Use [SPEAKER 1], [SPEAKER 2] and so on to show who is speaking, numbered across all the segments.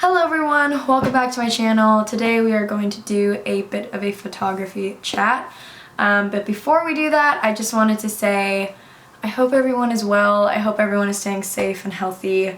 [SPEAKER 1] Hello everyone, welcome back to my channel. Today we are going to do a bit of a photography chat. But before we do that, I just wanted to say I hope everyone is well. I hope everyone is staying safe and healthy.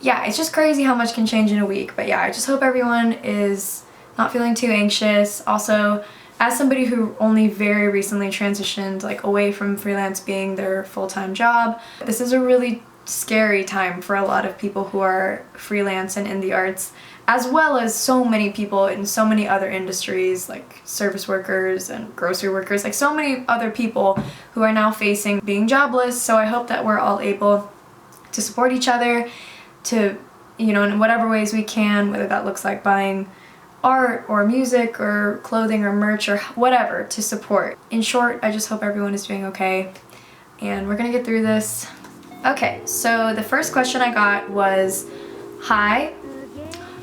[SPEAKER 1] Yeah, it's just crazy how much can change in a week. But yeah, I just hope everyone is not feeling too anxious. Also, as somebody who only very recently transitioned away from freelance being their full-time job, this is a really scary time for a lot of people who are freelance and in the arts, as well as so many people in so many other industries like service workers and grocery workers, like so many other people who are now facing being jobless. So I hope that we're all able to support each other to, in whatever ways we can, whether that looks like buying art or music or clothing or merch or whatever to support. In short, I just hope everyone is doing okay and we're gonna get through this. Okay, so the first question I got was, hi.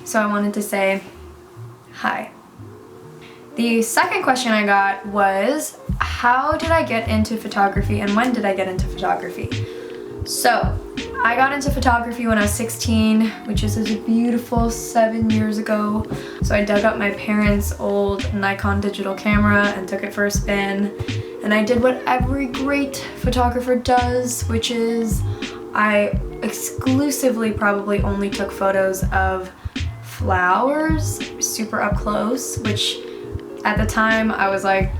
[SPEAKER 1] So I wanted to say, hi. The second question I got was, how did I get into photography and when did I get into photography? So, I got into photography when I was 16, which is a beautiful 7 years ago. So I dug up my parents' old Nikon digital camera and took it for a spin. And I did what every great photographer does, which is I exclusively probably only took photos of flowers super up close, which at the time I was like,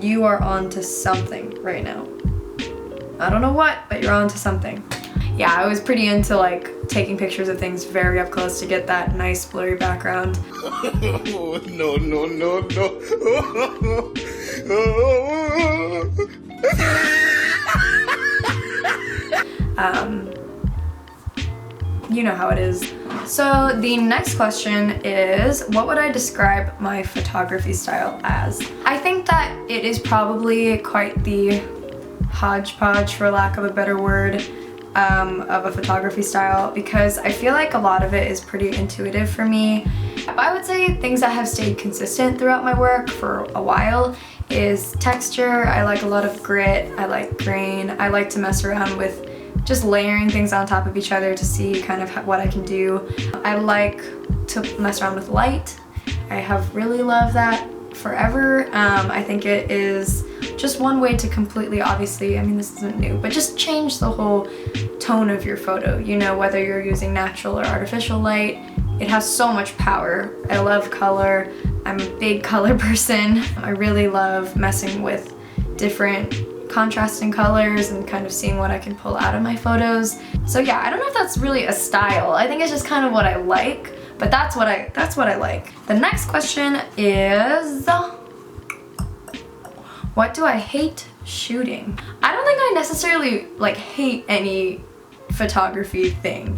[SPEAKER 1] you are onto something right now. I don't know what, but you're onto something. Yeah, I was pretty into taking pictures of things very up close to get that nice blurry background.
[SPEAKER 2] Oh, no.
[SPEAKER 1] You know how it is. So the next question is, what would I describe my photography style as? I think that it is probably quite the hodgepodge, for lack of a better word, of a photography style, because I feel like a lot of it is pretty intuitive for me. I would say things that have stayed consistent throughout my work for a while is texture. I like a lot of grit, I like grain, I like to mess around with just layering things on top of each other to see kind of what I can do. I like to mess around with light. I have really loved that forever. I think it is just one way to completely, obviously, I mean this isn't new, but just change the whole tone of your photo, whether you're using natural or artificial light. It has so much power. I love color. I'm a big color person. I really love messing with different contrasting colors and kind of seeing what I can pull out of my photos. So yeah, I don't know if that's really a style. I think it's just kind of what I like, but that's what I like. The next question is, what do I hate shooting? I don't think I necessarily hate any photography thing,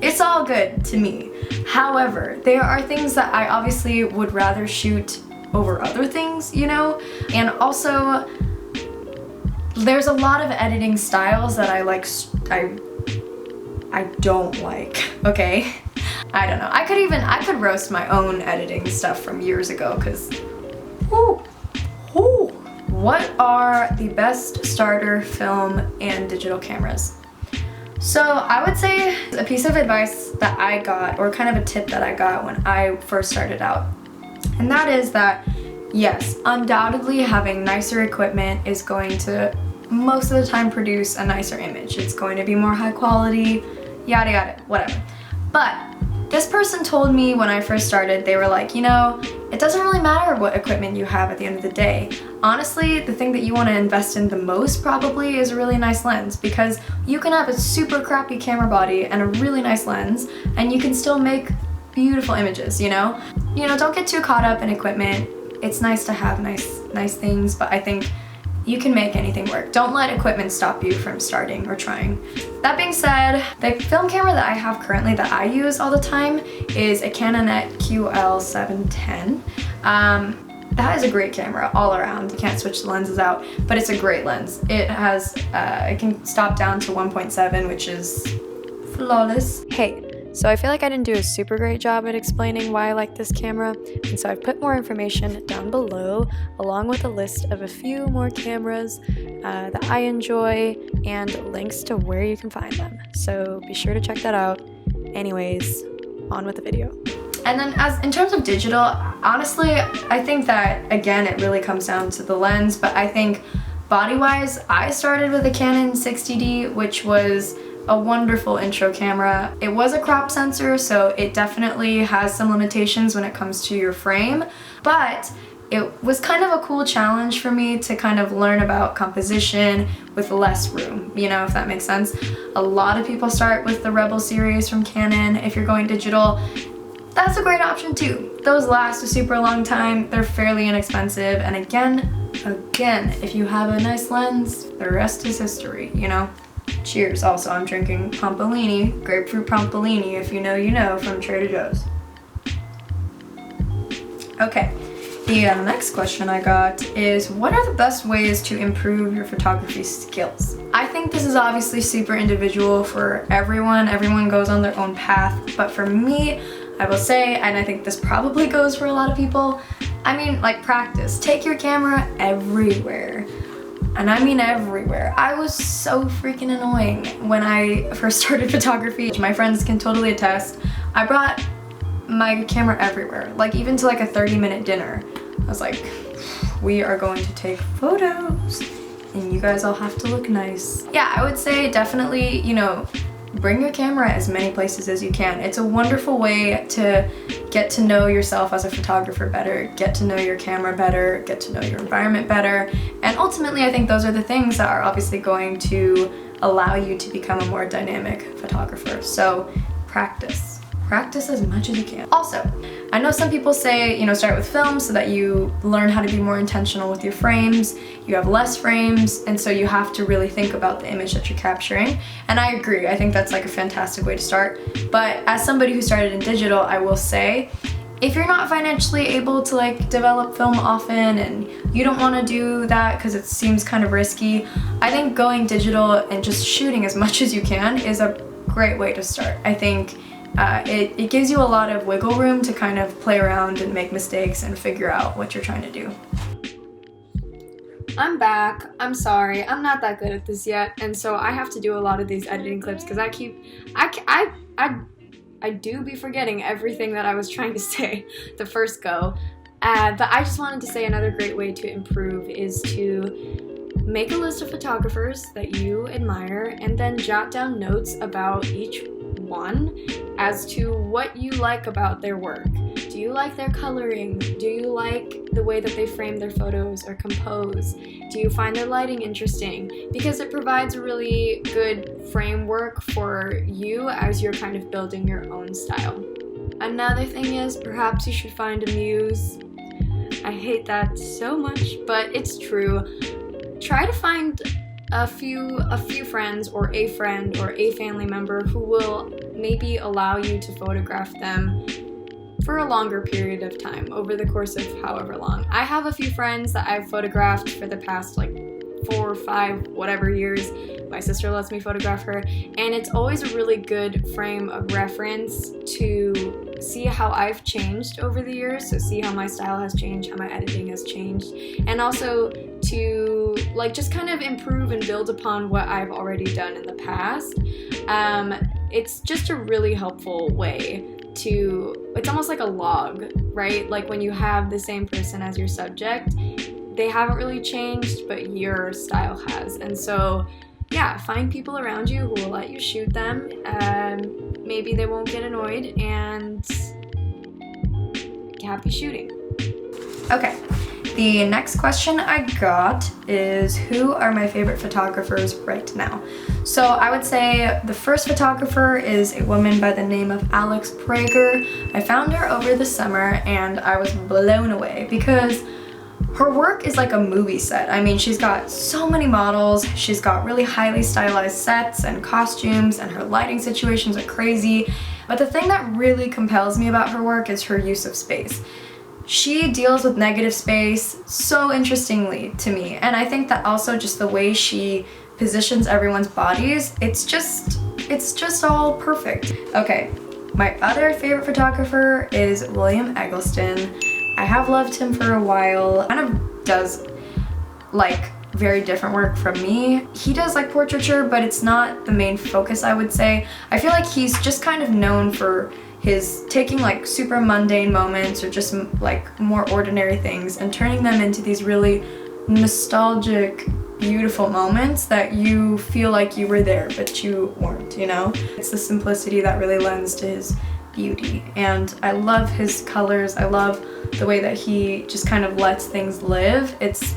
[SPEAKER 1] It's all good to me. However, there are things that I obviously would rather shoot over other things, And also, there's a lot of editing styles that I don't like, okay? I don't know. I could roast my own editing stuff from years ago, because what are the best starter film and digital cameras? So I would say a piece of advice that I got, or kind of a tip that I got when I first started out, and that is that yes, undoubtedly having nicer equipment is going to most of the time produce a nicer image. It's going to be more high quality, yada yada, whatever. But this person told me when I first started, they were like, it doesn't really matter what equipment you have at the end of the day. Honestly, the thing that you want to invest in the most probably is a really nice lens, because you can have a super crappy camera body and a really nice lens, and you can still make beautiful images, Don't get too caught up in equipment. It's nice to have nice things, but I think you can make anything work. Don't let equipment stop you from starting or trying. That being said, the film camera that I have currently that I use all the time is a Canon QL710. That is a great camera all around. You can't switch the lenses out, but it's a great lens. It has, it can stop down to 1.7, which is flawless. Hey, so I feel like I didn't do a super great job at explaining why I like this camera, and so I've put more information down below, along with a list of a few more cameras that I enjoy and links to where you can find them. So be sure to check that out. Anyways, on with the video. And then in terms of digital, honestly, I think that, again, it really comes down to the lens, but I think body-wise, I started with a Canon 60D, which was a wonderful intro camera. It was a crop sensor, so it definitely has some limitations when it comes to your frame, but it was kind of a cool challenge for me to kind of learn about composition with less room, you know, if that makes sense. A lot of people start with the Rebel series from Canon. If you're going digital, that's a great option too. Those last a super long time, they're fairly inexpensive, and again, if you have a nice lens, the rest is history, you know? Cheers. Also, I'm drinking Pompolini, grapefruit Pompolini, if you know, you know, from Trader Joe's. Okay, the next question I got is, what are the best ways to improve your photography skills? I think this is obviously super individual for everyone. Everyone goes on their own path, but for me, I will say, and I think this probably goes for a lot of people, I mean, like, practice. Take your camera everywhere. And I mean everywhere. I was so freaking annoying when I first started photography. My friends can totally attest. I brought my camera everywhere, like even to like a 30-minute dinner. I was like, we are going to take photos and you guys all have to look nice. Yeah, I would say definitely, you know, bring your camera as many places as you can. It's a wonderful way to get to know yourself as a photographer better, get to know your camera better, get to know your environment better, and ultimately I think those are the things that are obviously going to allow you to become a more dynamic photographer. So practice. Practice as much as you can. Also, I know some people say, you know, start with film so that you learn how to be more intentional with your frames. You have less frames, and so you have to really think about the image that you're capturing. And I agree, I think that's like a fantastic way to start. But as somebody who started in digital, I will say, if you're not financially able to like develop film often and you don't want to do that because it seems kind of risky, I think going digital and just shooting as much as you can is a great way to start. I think it gives you a lot of wiggle room to kind of play around and make mistakes and figure out what you're trying to do. I'm back. I'm sorry. I'm not that good at this yet, and so I have to do a lot of these editing clips because I do be forgetting everything that I was trying to say the first go. But I just wanted to say another great way to improve is to make a list of photographers that you admire and then jot down notes about each one as to what you like about their work. Do you like their coloring? Do you like the way that they frame their photos or compose? Do you find their lighting interesting? Because it provides a really good framework for you as you're kind of building your own style. Another thing is, perhaps you should find a muse. I hate that so much, but it's true. Try to find a few friends or a friend or a family member who will maybe allow you to photograph them for a longer period of time over the course of however long. I have a few friends that I've photographed for the past like 4 or 5 whatever years. My sister lets me photograph her, and it's always a really good frame of reference to see how I've changed over the years, so see how my style has changed, how my editing has changed, and also to like just kind of improve and build upon what I've already done in the past. It's just a really helpful way to, it's almost like a log, right? Like when you have the same person as your subject, they haven't really changed, but your style has. And so, yeah, find people around you who will let you shoot them. Maybe they won't get annoyed, and happy shooting. Okay, the next question I got is, who are my favorite photographers right now? So I would say the first photographer is a woman by the name of Alex Prager. I found her over the summer and I was blown away because her work is like a movie set. I mean, she's got so many models, she's got really highly stylized sets and costumes, and her lighting situations are crazy. But the thing that really compels me about her work is her use of space. She deals with negative space so interestingly to me, and I think that also just the way she positions everyone's bodies, it's just all perfect. Okay, my other favorite photographer is William Eggleston. I have loved him for a while. Kind of does like very different work from me. He does like portraiture, but it's not the main focus, I would say. I feel like he's just kind of known for his taking like super mundane moments or just like more ordinary things and turning them into these really nostalgic, beautiful moments that you feel like you were there but you weren't, you know? It's the simplicity that really lends to his beauty, and I love his colors. I love the way that he just kind of lets things live. It's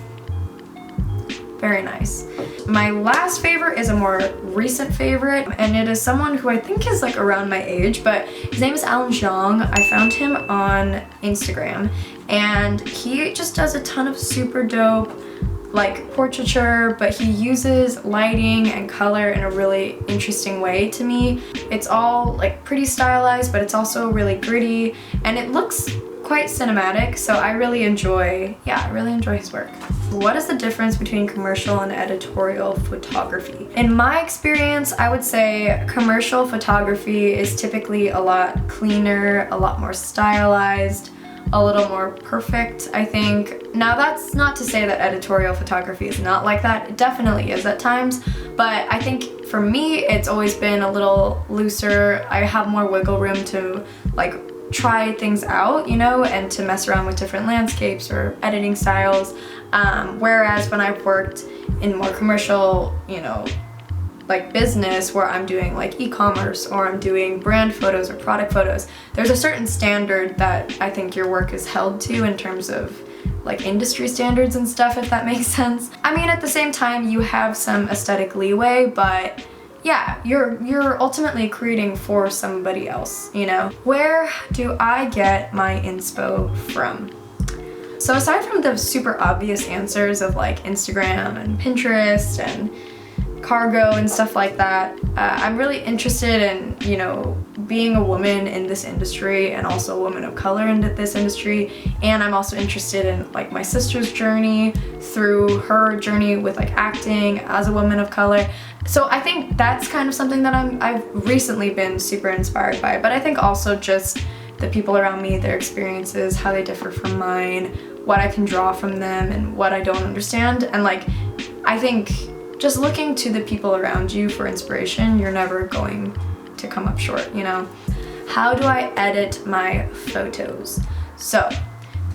[SPEAKER 1] very nice. My last favorite is a more recent favorite, and it is someone who I think is like around my age, but his name is Alan Zhang. I found him on Instagram, and he just does a ton of super dope like portraiture, but he uses lighting and color in a really interesting way to me. It's all like pretty stylized, but it's also really gritty, and it looks quite cinematic, so I really enjoy his work. What is the difference between commercial and editorial photography? In my experience, I would say commercial photography is typically a lot cleaner, a lot more stylized, a little more perfect, I think. Now that's not to say that editorial photography is not like that. It definitely is at times, but I think for me it's always been a little looser. I have more wiggle room to like try things out, you know, and to mess around with different landscapes or editing styles. Whereas when I've worked in more commercial, you know, like business where I'm doing like e-commerce or I'm doing brand photos or product photos, there's a certain standard that I think your work is held to in terms of like industry standards and stuff, if that makes sense. I mean, at the same time, you have some aesthetic leeway, but yeah, you're ultimately creating for somebody else, you know? Where do I get my inspo from? So aside from the super obvious answers of like Instagram and Pinterest and cargo and stuff like that, I'm really interested in, you know, being a woman in this industry and also a woman of color in this industry, and I'm also interested in like my sister's journey through her journey with like acting as a woman of color. So I think that's kind of something that I've recently been super inspired by, but I think also just the people around me, their experiences, how they differ from mine, what I can draw from them and what I don't understand. And like, I think just looking to the people around you for inspiration, you're never going to come up short, you know? How do I edit my photos? So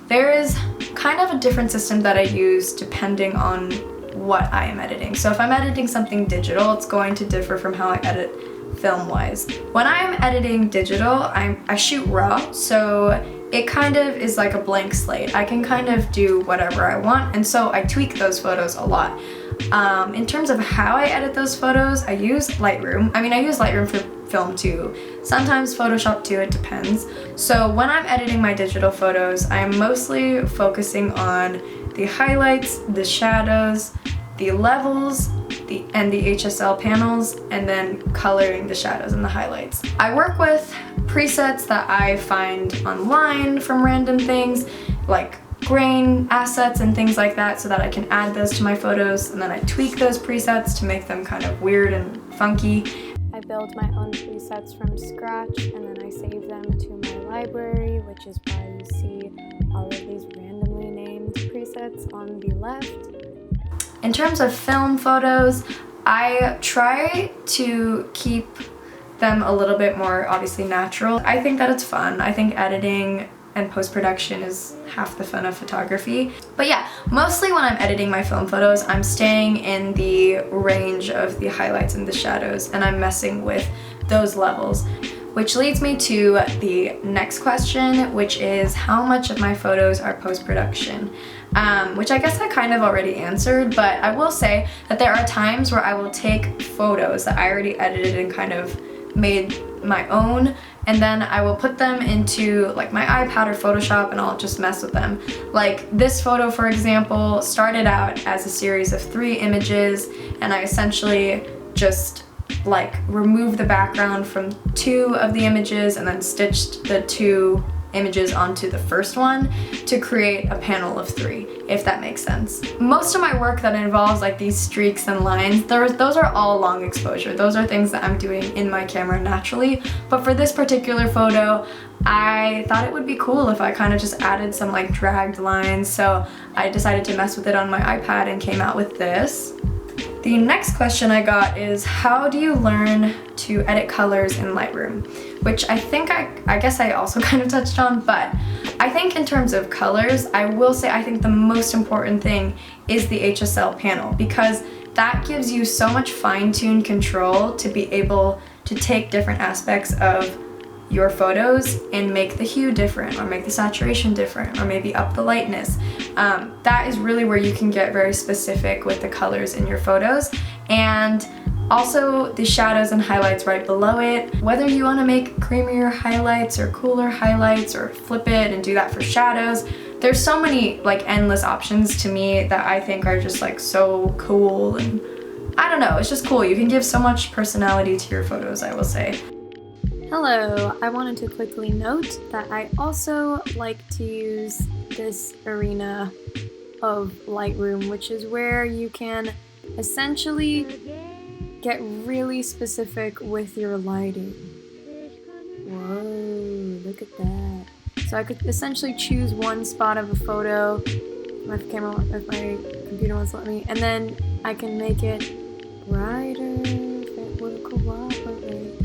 [SPEAKER 1] there is kind of a different system that I use depending on what I am editing. So if I'm editing something digital, it's going to differ from how I edit film-wise. When I'm editing digital, I shoot raw, so it kind of is like a blank slate. I can kind of do whatever I want, and so I tweak those photos a lot. In terms of how I edit those photos, I use Lightroom. I mean, I use Lightroom for film too. Sometimes Photoshop too, it depends. So when I'm editing my digital photos, I'm mostly focusing on the highlights, the shadows, the levels, and the HSL panels, and then coloring the shadows and the highlights. I work with presets that I find online from random things, like grain assets and things like that, so that I can add those to my photos, and then I tweak those presets to make them kind of weird and funky.
[SPEAKER 3] I build my own presets from scratch, and then I save them to my library, which is why you see all of these randomly named presets on the left.
[SPEAKER 1] In terms of film photos, I try to keep them a little bit more obviously natural. I think that it's fun. I think editing and post-production is half the fun of photography. But yeah, mostly when I'm editing my film photos, I'm staying in the range of the highlights and the shadows, and I'm messing with those levels. Which leads me to the next question, which is how much of my photos are post-production? Which I guess I kind of already answered, but I will say that there are times where I will take photos that I already edited and kind of made my own, and then I will put them into like my iPad or Photoshop, and I'll just mess with them. Like this photo, for example, started out as a series of 3 images, and I essentially just like removed the background from 2 of the images and then stitched the 2 images onto the first one to create a panel of 3, if that makes sense. Most of my work that involves like these streaks and lines, those are all long exposure. Those are things that I'm doing in my camera naturally, but for this particular photo, I thought it would be cool if I kind of just added some like dragged lines, so I decided to mess with it on my iPad and came out with this. The next question I got is, how do you learn to edit colors in Lightroom? Which I think I guess I also kind of touched on, but I think in terms of colors, I will say I think the most important thing is the HSL panel, because that gives you so much fine-tuned control to be able to take different aspects of your photos and make the hue different, or make the saturation different, or maybe up the lightness. That is really where you can get very specific with the colors in your photos, and also the shadows and highlights right below it. Whether you want to make creamier highlights or cooler highlights or flip it and do that for shadows, there's so many like endless options to me that I think are just like so cool, and I don't know, it's just cool. You can give so much personality to your photos, I will say.
[SPEAKER 3] Hello, I wanted to quickly note that I also like to use this arena of Lightroom, which is where you can essentially get really specific with your lighting. Whoa, look at that. So I could essentially choose one spot of a photo, if my computer wants to let me, and then I can make it brighter if it would cooperate.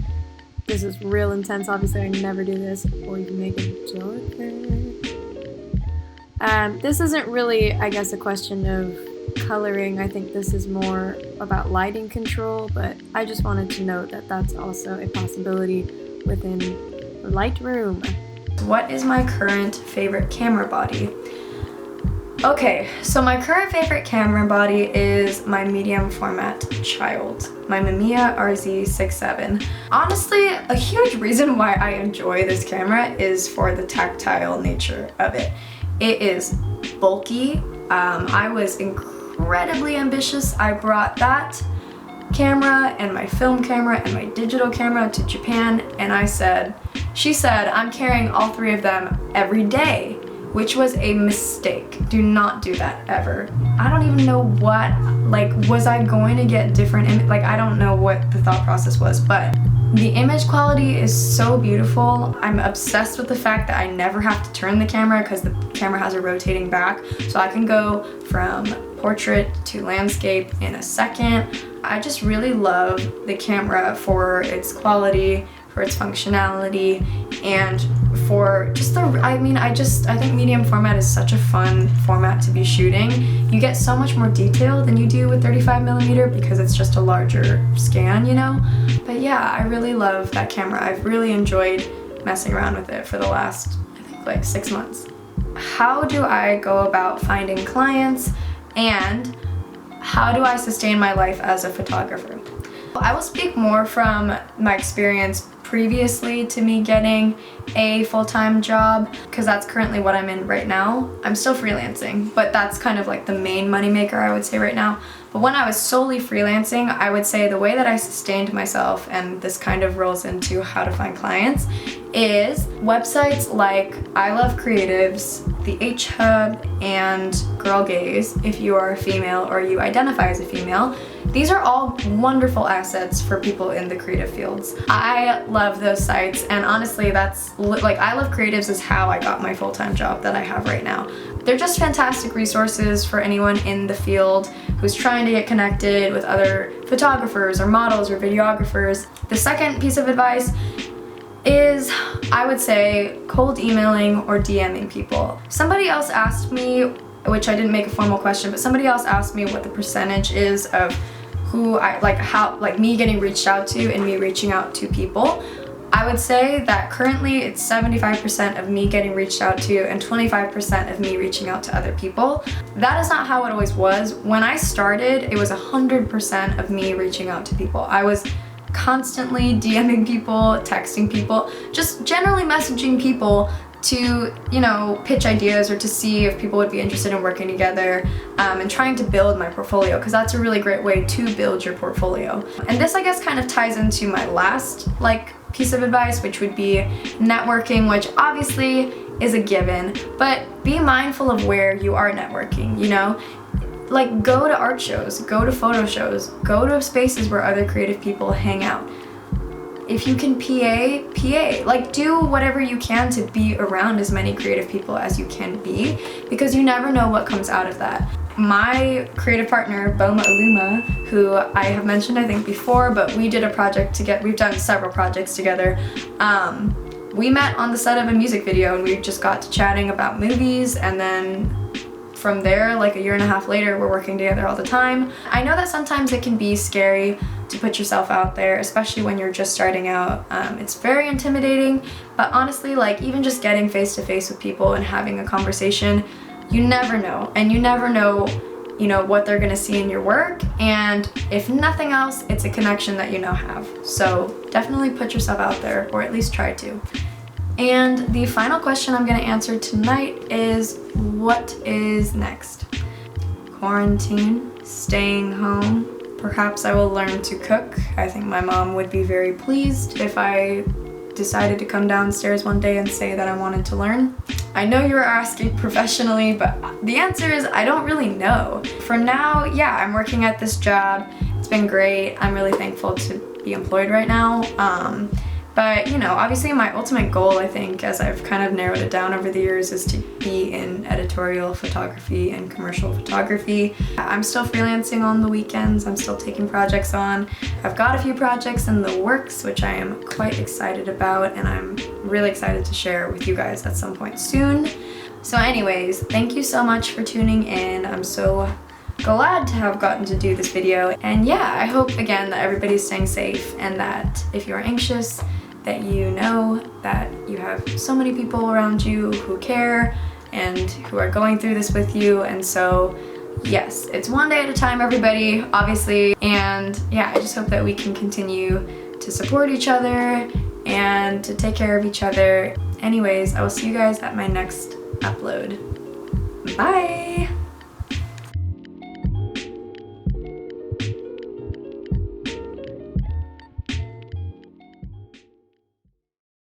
[SPEAKER 3] This is real intense, obviously I never do this, or you can make it darker. This isn't really, I guess, a question of coloring. I think this is more about lighting control, but I just wanted to note that that's also a possibility within Lightroom.
[SPEAKER 1] What is my current favorite camera body? Okay, so my current favorite camera body is my medium format child, my Mamiya RZ67. Honestly, a huge reason why I enjoy this camera is for the tactile nature of it. It is bulky. I was incredibly ambitious. I brought that camera and my film camera and my digital camera to Japan, and she said, I'm carrying all 3 of them every day, which was a mistake. Do not do that ever. I don't even know what, like, was I going to get different, I don't know what the thought process was, but the image quality is so beautiful. I'm obsessed with the fact that I never have to turn the camera because the camera has a rotating back, so I can go from portrait to landscape in a second. I just really love the camera for its quality, for its functionality, and for just I think medium format is such a fun format to be shooting. You get so much more detail than you do with 35mm because it's just a larger scan, you know? But yeah, I really love that camera. I've really enjoyed messing around with it for the last, I think, like 6 months. How do I go about finding clients, and how do I sustain my life as a photographer? I will speak more from my experience previously to me getting a full-time job, because that's currently what I'm in right now. I'm still freelancing, but that's kind of like the main moneymaker, I would say, right now. But when I was solely freelancing, I would say the way that I sustained myself, and this kind of rolls into how to find clients, is websites like I Love Creatives, the H Hub, and Girl Gaze, if you are a female or you identify as a female. These are all wonderful assets for people in the creative fields. I love those sites, and honestly, that's like, I Love Creatives is how I got my full-time job that I have right now. They're just fantastic resources for anyone in the field who's trying to get connected with other photographers or models or videographers. The second piece of advice is, I would say, cold emailing or DMing people. Somebody else asked me, which I didn't make a formal question, but somebody else asked me what the percentage is of who I, me getting reached out to and me reaching out to people. I would say that currently it's 75% of me getting reached out to and 25% of me reaching out to other people. That is not how it always was. When I started, it was 100% of me reaching out to people. I was constantly DMing people, texting people, just generally messaging people to, you know, pitch ideas or to see if people would be interested in working together, and trying to build my portfolio, because that's a really great way to build your portfolio. And this, I guess, kind of ties into my last piece of advice, which would be networking, which obviously is a given, but be mindful of where you are networking, you know? Like, go to art shows, go to photo shows, go to spaces where other creative people hang out. If you can PA. Like, do whatever you can to be around as many creative people as you can be, because you never know what comes out of that. My creative partner, Boma Aluma, who I have mentioned I think before, but we did a project together, we've done several projects together. We met on the set of a music video and we just got to chatting about movies, and then from there, like a year and a half later, we're working together all the time. I know that sometimes it can be scary to put yourself out there, especially when you're just starting out. It's very intimidating, but honestly, like, even just getting face to face with people and having a conversation, you never know. And you never know, you know, what they're gonna see in your work. And if nothing else, it's a connection that you now have. So definitely put yourself out there, or at least try to. And the final question I'm gonna answer tonight is, what is next? Quarantine, staying home. Perhaps I will learn to cook. I think my mom would be very pleased if I decided to come downstairs one day and say that I wanted to learn. I know you're asking professionally, but the answer is I don't really know. For now, yeah, I'm working at this job. It's been great. I'm really thankful to be employed right now. But, you know, obviously my ultimate goal, I think, as I've kind of narrowed it down over the years, is to be in editorial photography and commercial photography. I'm still freelancing on the weekends. I'm still taking projects on. I've got a few projects in the works, which I am quite excited about, and I'm really excited to share with you guys at some point soon. So anyways, thank you so much for tuning in. I'm so glad to have gotten to do this video. And yeah, I hope again that everybody's staying safe, and that if you're anxious, that you know that you have so many people around you who care and who are going through this with you. And so yes, it's one day at a time, everybody, obviously. And yeah, I just hope that we can continue to support each other and to take care of each other. Anyways, I will see you guys at my next upload. Bye!